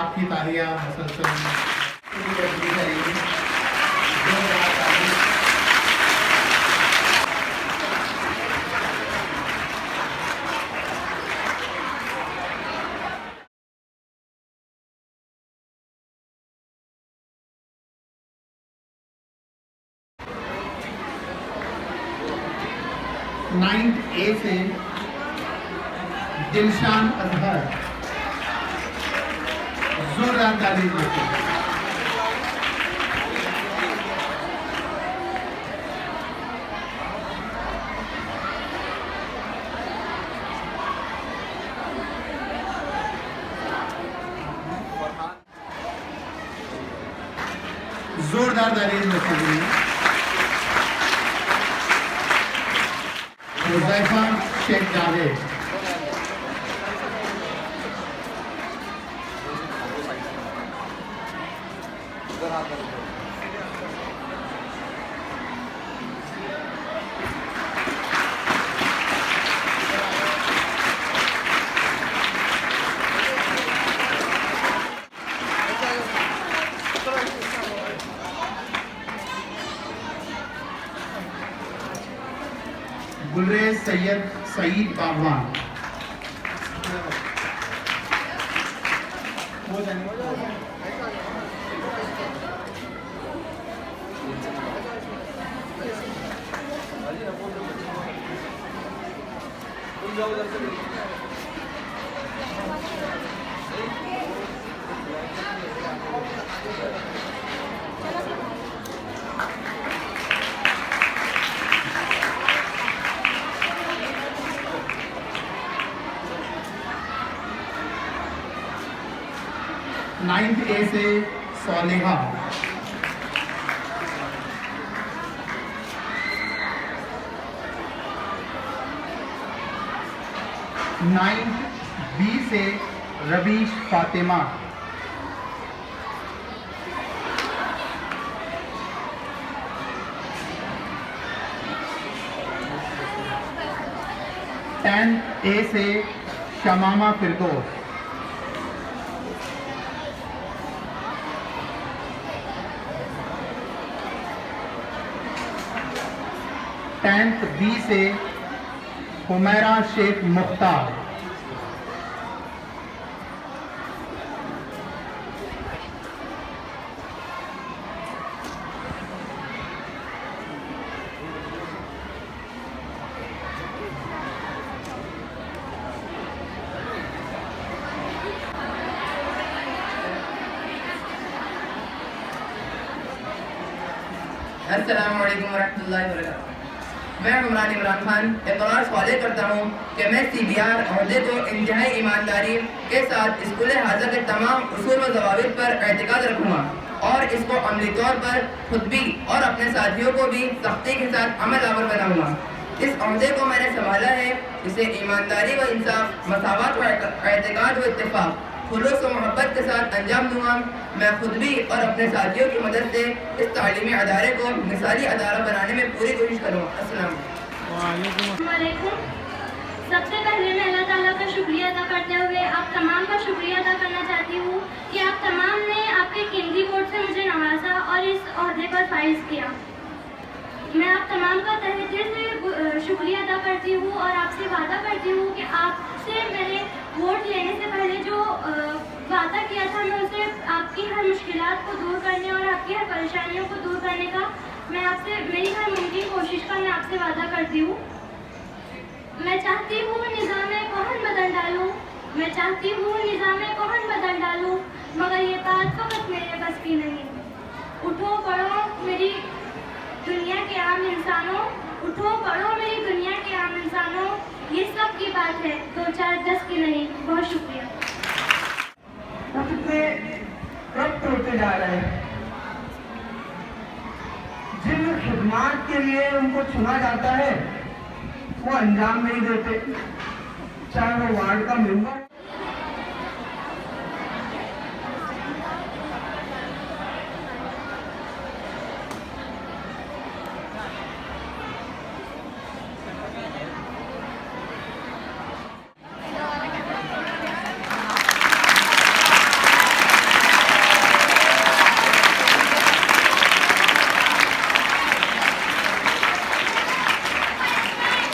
आपकी तालियां मुसलसल नाइन्थ ए से दिलशान अजहर, जोरदार ताली देते हैं। जोरदार ताली देते हैं। हुज़ैफा शेख जावेद, गुलरेज सैयद सईद बागवान, नाइन्थ ए से सोनेहा, नाइन्थ बी से रबीश फातिमा, टेंथ ए से शमामा फिरदौस, टेंथ बी से हुमैरा शेख मुख्तार, अस्सलाम वालेकुम वरहमतुल्लाहि वबरकातुहू। मैं हुमरान इमरान खान इक़रार वाले करता हूँ कि मैं CBR अहदे को इंतहाई ईमानदारी के साथ स्कूल हाजा के तमाम उसूल व ज़वाबित पर एतकाद रखूँगा और इसको अमली तौर पर खुद भी और अपने साथियों को भी सख्ती के साथ अमल आवर बनाऊँगा। इस अहदे को मैंने संभाला है, इसे ईमानदारी व इंसाफ, मसावत व एतकाद व इत्तेफाक, खुलूस व मोहब्बत के साथ अंजाम दूंगा। मैं खुद भी और अपने साथियों की मदद से इस तालीमी अदारे को मिसाली अदारा बनाने में पूरी कोशिश करूँगा। अस्सलाम वालेकुम। सबसे पहले मैं अल्लाह ताला का शुक्रिया अदा करते हुए आप तमाम का शुक्रिया अदा करना चाहती हूँ कि आप तमाम ने आपके कीमती वोट से मुझे नवाजा और इस ओहदे पर फाइज किया। मैं आप तमाम का तहे दिल से शुक्रिया अदा करती हूँ और आपसे वादा करती हूँ कि आपसे मैंने वोट लेने से पहले जो वादा किया था, मैं उसे आपकी हर मुश्किलात को दूर करने और आपकी हर परेशानियों को दूर करने का मैं आपसे मेरी हर मुमकिन कोशिश का मैं आपसे वादा करती हूँ। मैं चाहती हूँ निज़ाम कोहन बदल डालूँ, मैं चाहती हूँ निज़ाम कोहन बदल डालूँ, मगर ये बात फ़कत मेरे बस की नहीं। उठो पढ़ो मेरी दुनिया के आम इंसानों, उठो पढ़ो मेरी दुनिया के आम इंसानों, ये सब की बात है, 2 4 10 की नहीं। बहुत शुक्रिया। उठते कब टूटते जा रहे हैं, जिन खिदमात के लिए उनको चुना जाता है वो अंजाम नहीं देते, चाहे वो वार्ड का मेंबर